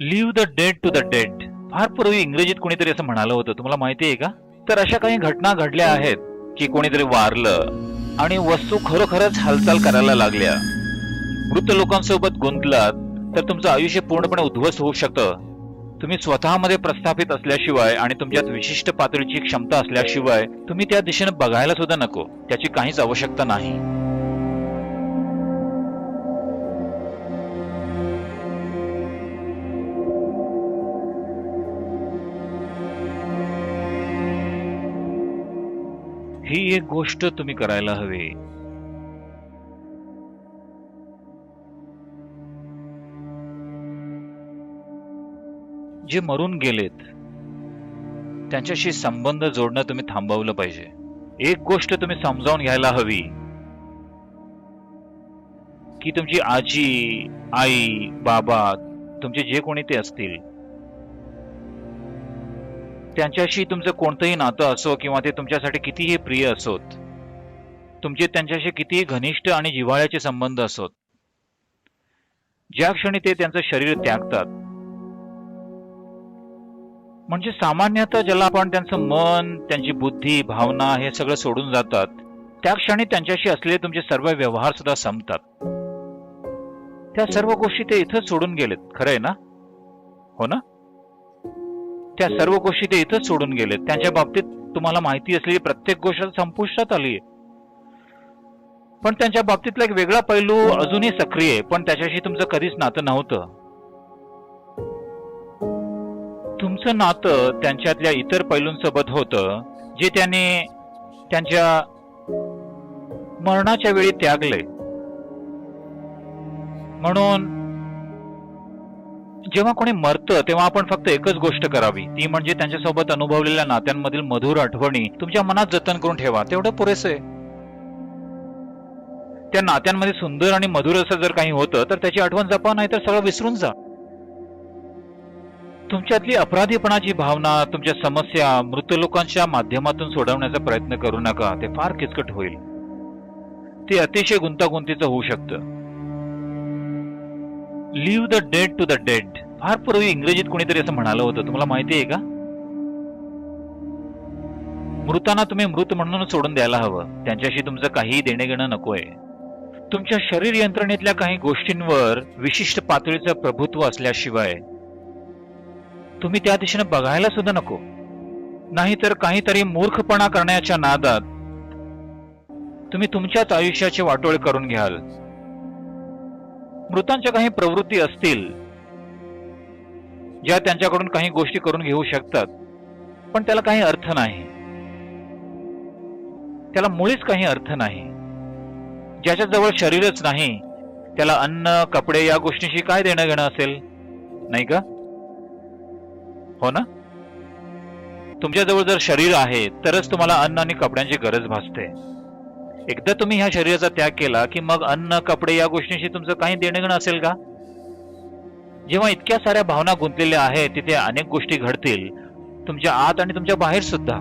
Leave the dead to the dead. फार पूर्वी इंग्रजीत कोणीतरी असं म्हणालं होतं, तुम्हाला माहिती आहे का? तर अशा काही घटना घडल्या आहेत की कोणीतरी वारलं आणि वस्तू खरोखरच हालचाल करायला लागल्या. मृत लोकांसोबत गुंतलात तर तुमचं आयुष्य पूर्णपणे उद्ध्वस्त होऊ शकतं. तुम्ही स्वतःमध्ये प्रस्थापित असल्याशिवाय आणि तुमच्यात विशिष्ट पातळीची क्षमता असल्याशिवाय तुम्ही त्या दिशेने बघायला सुद्धा नको. त्याची काहीच आवश्यकता नाही. ही एक गोष्ट तुम्ही करायला हवी. जे मरून गेलेत त्यांच्याशी संबंध जोडणं तुम्ही थांबवलं पाहिजे. एक गोष्ट तुम्ही समजावून घ्यायला हवी की तुमची आजी, आई, बाबा, तुमचे जे कोणी ते असतील, त्यांच्याशी तुमचं कोणतंही नातं असो किंवा ते तुमच्यासाठी कितीही प्रिय असोत, तुमचे त्यांच्याशी कितीही घनिष्ठ आणि जिव्हाळ्याचे संबंध असोत, ज्या क्षणी ते त्यांचं शरीर त्यागतात, म्हणजे सामान्यतः ज्याला आपण त्यांचं मन, त्यांची बुद्धी, भावना हे सगळं सोडून जातात, त्या क्षणी त्यांच्याशी असलेले तुमचे सर्व व्यवहार सुद्धा संपतात. त्या सर्व गोष्टी ते इथंच सोडून गेलेत. खरंय ना? हो ना? त्या सर्व गोष्टी ते इथंच सोडून गेलेत. त्यांच्या बाबतीत तुम्हाला माहिती असलेली प्रत्येक गोष्ट संपुष्टात आली. पण त्यांच्या बाबतीतला एक वेगळा पैलू अजूनही सक्रिय आहे, पण त्याच्याशी तुमचं कधीच नातं नव्हतं. तुमचं नातं त्यांच्यातल्या इतर पैलूंसोबत होतं जे त्याने त्यांच्या मरणाच्या वेळी त्यागले. म्हणून जेव्हा कोणी मरतं तेव्हा आपण फक्त एकच गोष्ट करावी, ती म्हणजे त्यांच्यासोबत अनुभवलेल्या नात्यांमधील मधुर आठवणी तुमच्या मनात जतन करून ठेवा. तेवढं पुरेसं आहे. त्या नात्यांमध्ये सुंदर आणि मधुर असं जर काही होतं तर त्याची आठवण जपा, नाही तर सगळं विसरून जा. तुमच्यातली अपराधीपणाची भावना, तुमच्या समस्या मृत लोकांच्या माध्यमातून सोडवण्याचा प्रयत्न करू नका. ते फार किचकट होईल. ते अतिशय गुंतागुंतीचं होऊ शकतं. Leave the dead to the dead. फार पूर्वी इंग्रजीत कोणीतरी असं म्हणालं होतं, तुम्हाला माहिती आहे का? मृतांना तुम्ही मृत म्हणून सोडून द्यायला हवं. त्यांच्याशी तुमचं काहीही देणं घेणं नकोय. तुमच्या शरीर यंत्रणेतल्या काही गोष्टींवर विशिष्ट पातळीचं प्रभुत्व असल्याशिवाय तुम्ही त्या दिशेने बघायला सुद्धा नको. नाहीतर काहीतरी मूर्खपणा करण्याच्या नादात तुम्ही तुमच्याच आयुष्याचे वाटोळे करून घ्याल. मृतांच्या काही प्रवृत्ती असतील ज्या त्यांच्याकडून काही गोष्टी करून घेऊ शकतात, पण त्याला काही अर्थ नाही. त्याला मुळीच काही अर्थ नाही. ज्याच्याजवळ शरीरच नाही त्याला अन्न, कपडे या गोष्टींशी काय देणं घेणं असेल, नाही का? हो ना? तुमच्याजवळ जर शरीर आहे तरच तुम्हाला अन्न आणि कपड्यांची गरज भासते. एकदा तुम्ही ह्या शरीराचा त्याग केला की मग अन्न, कपडे या गोष्टींशी तुमचं काही देणं घेणं असेल का? जेव्हा इतक्या साऱ्या भावना गुंतलेल्या आहेत तिथे अनेक गोष्टी घडतील, तुमच्या आत आणि तुमच्या बाहेर सुद्धा.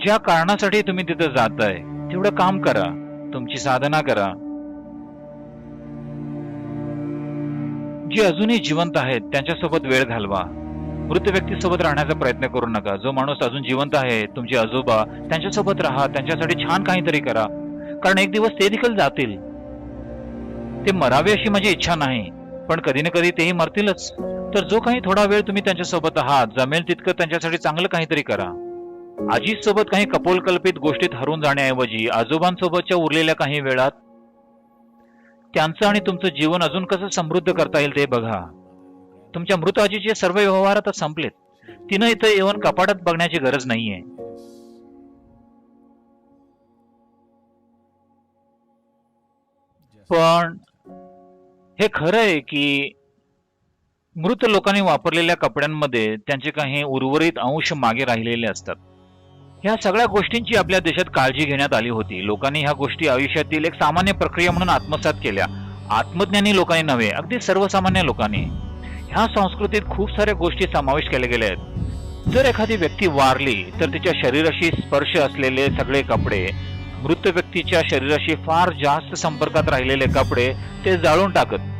ज्या कारणासाठी तुम्ही तिथं जाताय तेवढं काम करा, तुमची साधना करा. जे अजूनही जिवंत आहेत त्यांच्यासोबत वेळ घालवा. मृत व्यक्तीसोबत राहण्याचा प्रयत्न करू नका. जो माणूस अजून जिवंत आहे, तुमचे आजोबा, त्यांच्यासोबत राहा. त्यांच्यासाठी छान काहीतरी करा, कारण एक दिवस ते देखील जातील. ते मरावे अशी माझी इच्छा नाही, पण कधी ना कधी तेही मरतीलच. तर जो काही थोडा वेळ तुम्ही त्यांच्यासोबत आहात, जमेल तितकं त्यांच्यासाठी चांगलं काहीतरी करा. आजीसोबत काही कपोलकल्पित गोष्टीत हरून जाण्याऐवजी आजोबांसोबतच्या उरलेल्या काही वेळात त्यांचं आणि तुमचं जीवन अजून कसं समृद्ध करता येईल ते बघा. तुमच्या मृत आजीचे सर्व व्यवहार आता संपलेत. तिनं इथं येऊन कपाटात बघण्याची गरज नाहीये. पण हे खरं आहे की मृत लोकांनी वापरलेल्या कपड्यांमध्ये त्यांचे काही उर्वरित अंश मागे राहिलेले असतात. ह्या सगळ्या गोष्टींची आपल्या देशात काळजी घेण्यात आली होती. लोकांनी ह्या गोष्टी आयुष्यातील एक सामान्य प्रक्रिया म्हणून आत्मसात केल्या. आत्मज्ञानी लोकांनी नव्हे, अगदी सर्वसामान्य लोकांनी. ह्या संस्कृतीत खूप साऱ्या गोष्टी समाविष्ट केल्या गेल्या आहेत. जर एखादी व्यक्ती वारली तर तिच्या शरीराशी स्पर्श असलेले सगळे कपडे, मृत व्यक्तीच्या शरीराशी फार जास्त संपर्कात राहिलेले कपडे ते जाळून टाकत.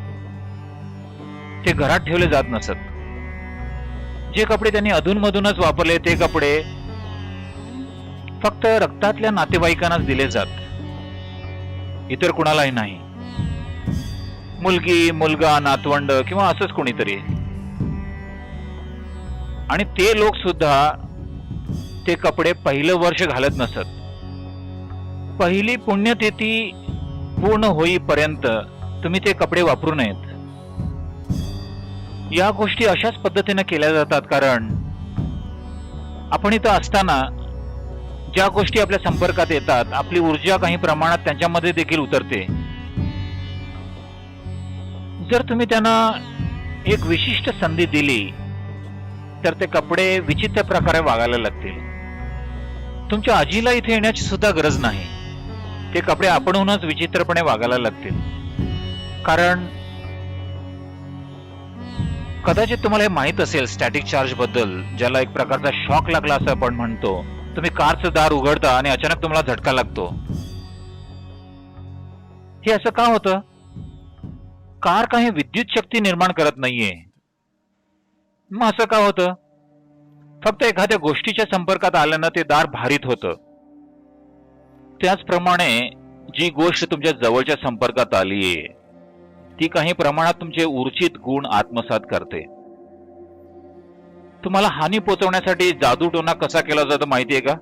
ते घरात ठेवले जात नसत. जे कपडे त्यांनी अधूनमधूनच वापरले ते कपडे फक्त रक्तातल्या नातेवाईकांनाच दिले जात, इतर कुणालाही नाही. मुलगी, मुलगा, नातवंड किंवा असंच कोणीतरी. आणि ते लोक सुद्धा ते कपडे पहिलं वर्ष घालत नसत. पहिली पुण्यतिथी पूर्ण होईपर्यंत तुम्ही ते कपडे वापरू नयेत. या गोष्टी अशाच पद्धतीने केल्या जातात कारण आपण इथं असताना ज्या गोष्टी आपल्या संपर्कात येतात आपली ऊर्जा काही प्रमाणात त्यांच्यामध्ये देखील उतरते. जर तुम्ही त्यांना एक विशिष्ट संधी दिली तर ते कपडे विचित्र प्रकारे वागायला लागतील. तुमच्या आजीला इथे येण्याची सुद्धा गरज नाही. ते कपडे आपणहूनच विचित्रपणे वागायला लागतील. कारण कदाचित तुम्हाला हे माहित असेल स्टॅटिक चार्ज बद्दल, ज्याला एक प्रकारचा शॉक लागला असं आपण म्हणतो. तुम्ही कारचं दार उघडता आणि अचानक तुम्हाला झटका लागतो. हे असं का होतं? कार काही विद्युत शक्ती निर्माण करत नाहीये. मग असं का होतं? फक्त एखाद्या गोष्टीच्या संपर्कात आल्यानं ते दार भारित होतं. त्याचप्रमाणे जी गोष्ट तुमच्या जवळच्या संपर्कात आलीये ती काही प्रमाणात तुमचे ऊर्जित गुण आत्मसात करते. तुम्हाला हानी पोचवण्यासाठी जादूटोना कसा केला जातो माहितीये का?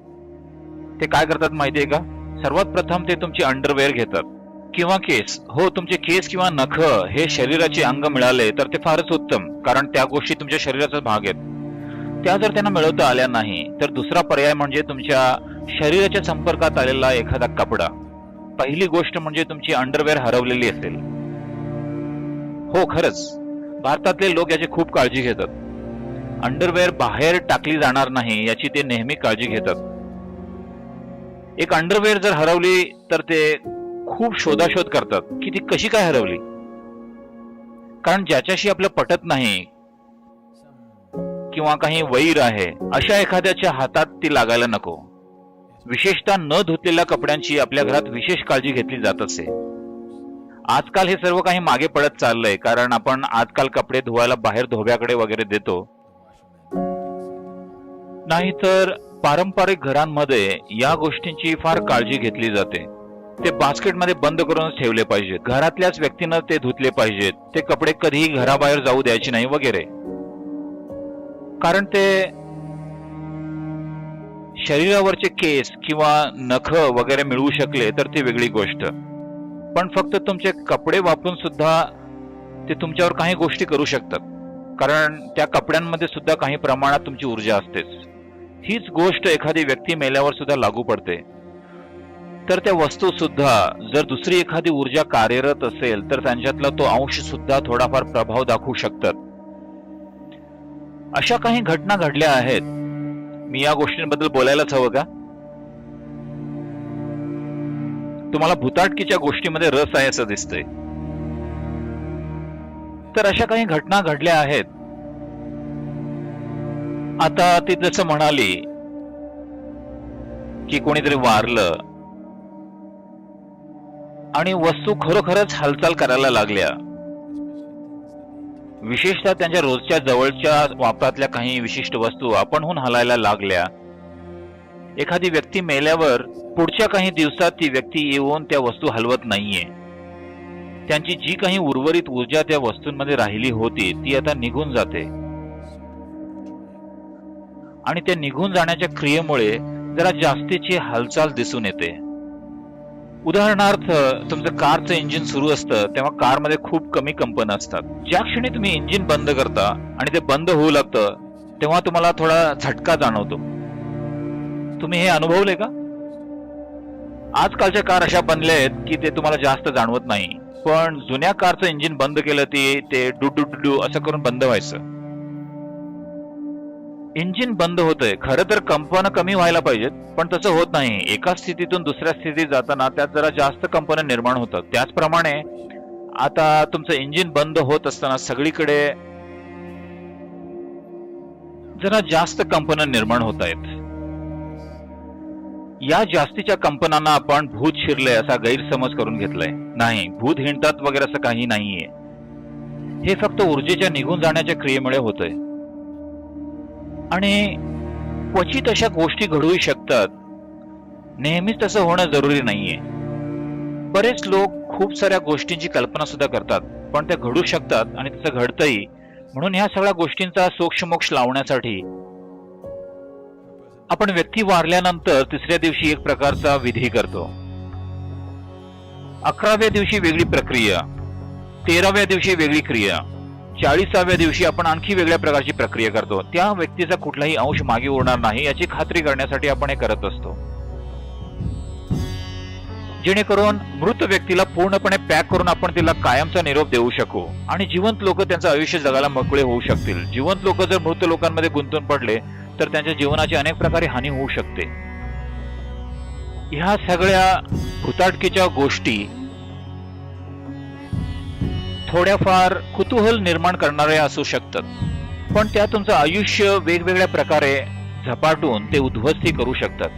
ते काय करतात माहितीये का? सर्वात प्रथम ते तुमची अंडरवेअर घेतात किंवा केस. हो, तुमचे केस किंवा नख हे शरीराचे अंग मिळाले तर ते फारच उत्तम, कारण त्या गोष्टी तुमच्या शरीराचा भाग आहेत. त्या जर त्यांना मिळवता आल्या नाही तर दुसरा पर्याय म्हणजे तुमच्या शरीराच्या संपर्कात आलेला एखादा कपडा. पहिली गोष्ट म्हणजे तुमची अंडरवेअर हरवलेली असेल. हो, खरंच भारतातले लोक याची खूप काळजी घेतात. अंडरवेअर बाहेर टाकली जाणार नाही याची ते नेहमी काळजी घेतात. एक अंडरवेअर जर हरवली तर ते खूप शोधाशोध करतात की ती कशी काय हरवली. कारण ज्याच्याशी आपलं पटत नाही किंवा काही वैर आहे अशा एखाद्याच्या हातात ती लागायला नको. विशेषतः न धुतलेल्या कपड्यांची आपल्या घरात विशेष काळजी घेतली जात असे. आजकाल हे सर्व काही मागे पडत चाललंय कारण आपण आजकाल कपडे धुवायला बाहेर धोब्याकडे वगैरे देतो. नाहीतर पारंपरिक घरांमध्ये या गोष्टींची फार काळजी घेतली जाते. ते बास्केटमध्ये बंद करूनच ठेवले पाहिजेत. घरातल्याच व्यक्तीनं ते धुतले पाहिजेत. ते कपडे कधीही घराबाहेर जाऊ द्यायचे नाही वगैरे. कारण ते शरीरावरचे केस किंवा नख वगैरे मिळवू शकले तर ती वेगळी गोष्ट. पण फक्त तुमचे कपडे वापरून सुद्धा ते तुमच्यावर काही गोष्टी करू शकतात. कारण त्या कपड्यांमध्ये सुद्धा काही प्रमाणात तुमची ऊर्जा असतेच. हीच गोष्ट एखादी व्यक्ती मेल्यावर सुद्धा लागू पडते. तर त्या वस्तू सुद्धा जर दुसरी एखादी ऊर्जा कार्यरत असेल तर त्यांच्यातला तो अंश सुद्धा थोडाफार प्रभाव दाखवू शकतात. अशा काही घटना घडल्या आहेत. मी या गोष्टींबद्दल बोलायलाच हवं का? तुम्हाला भूताटकीच्या गोष्टीमध्ये रस आहे असं दिसतंय. तर अशा काही घटना घडल्या आहेत. आता ती जसं म्हणाली की कोणीतरी वारलं आणि वस्तू खरोखरच हालचाल करायला लागल्या. विशेषतः त्यांच्या रोजच्या जवळच्या वापरातल्या काही विशिष्ट वस्तू आपणहून हलायला लागल्या. एखादी व्यक्ती मेल्यावर पुढच्या काही दिवसात ती व्यक्ती येऊन त्या वस्तू हलवत नाहीये. त्यांची जी काही उर्वरित ऊर्जा त्या वस्तूंमध्ये राहिली होती ती आता निघून जाते. आणि त्या निघून जाण्याच्या क्रियेमुळे जरा जास्तीची हालचाल दिसून येते. उदाहरणार्थ, तुमचं कारचं इंजिन सुरू असतं तेव्हा कारमध्ये खूप कमी कंपन असतात. ज्या क्षणी तुम्ही इंजिन बंद करता आणि ते बंद होऊ लागतं तेव्हा तुम्हाला थोडा झटका जाणवतो. तुम्ही हे अनुभवले का? आजकालच्या कार अशा बनल्या आहेत की ते तुम्हाला जास्त जाणवत नाही. पण जुन्या कारचं इंजिन बंद केलं ते डू डू डू डू असं करून बंद व्हायचं. इंजिन बंद होतंय. खरं तर कंपन कमी व्हायला पाहिजेत पण तसं होत नाही. एका स्थितीतून दुसऱ्या स्थितीत जाताना त्यात जरा जास्त कंपन निर्माण होतात. त्याचप्रमाणे आता तुमचं इंजिन बंद होत असताना सगळीकडे जरा जास्त कंपन निर्माण होत आहेत. या जास्तीच्या कंपनांना आपण भूत शिरले असा गैरसमज करून घेतलाय. नाही, भूत हिंडतात वगैरे असं काही नाहीये. हे फक्त ऊर्जेच्या निघून जाण्याच्या क्रियेमुळे होतंय. आणि क्वचित अशा गोष्टी घडूही शकतात. नेहमीच तसं होणं जरुरी नाहीये. बरेच लोक खूप साऱ्या गोष्टींची कल्पना सुद्धा करतात, पण त्या घडू शकतात आणि तसं घडतंही. म्हणून ह्या सगळ्या गोष्टींचा सोक्षमोक्ष लावण्यासाठी आपण व्यक्ती वारल्यानंतर तिसऱ्या दिवशी एक प्रकारचा विधी करतो. 11व्या दिवशी वेगळी प्रक्रिया, 13व्या दिवशी वेगळी क्रिया, 40व्या दिवशी आपण आणखी वेगळ्या प्रकारची प्रक्रिया करतो. त्या व्यक्तीचा कुठलाही अंश मागे उरणार नाही याची खात्री करण्यासाठी आपण हे करत असतो, जेणेकरून मृत व्यक्तीला पूर्णपणे पॅक करून आपण तिला कायमचा निरोप देऊ शकू आणि जिवंत लोक त्यांचं आयुष्य जगायला मोकळे होऊ शकतील. जिवंत लोक जर मृत लोकांमध्ये गुंतून पडले तर त्यांच्या जीवनाची अनेक प्रकारे हानी होऊ शकते. ह्या सगळ्या भुताटकीच्या गोष्टी थोड्याफार कुतूहल निर्माण करणाऱ्या असू शकतात, पण त्या तुमचं आयुष्य वेगवेगळ्या प्रकारे झपाटून ते उद्ध्वस्ती करू शकतात.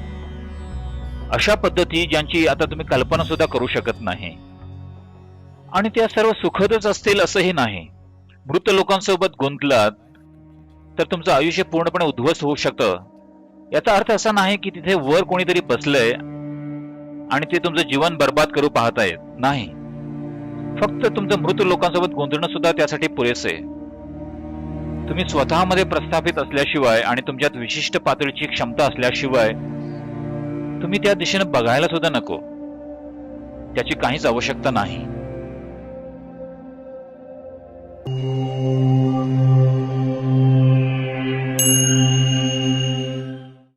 अशा पद्धती ज्यांची आता तुम्ही कल्पना सुद्धा करू शकत नाही. आणि त्या सर्व सुखदच असतील असंही नाही. मृत लोकांसोबत गुंतलात तर तुमचं आयुष्य पूर्णपणे उद्ध्वस्त होऊ शकतं. याचा अर्थ असा नाही की तिथे वर कोणीतरी बसलंय आणि ते तुमचं जीवन बर्बाद करू पाहतायत. नाही, फक्त तुमचं मृत लोकांसोबत गुंतणं सुद्धा त्यासाठी पुरेसे आहे. तुम्ही स्वतःमध्ये प्रस्थापित असल्याशिवाय आणि तुमच्यात विशिष्ट पातळीची क्षमता असल्याशिवाय तुम्ही त्या दिशेने बघायला सुद्धा नको. त्याची काहीच आवश्यकता नाही.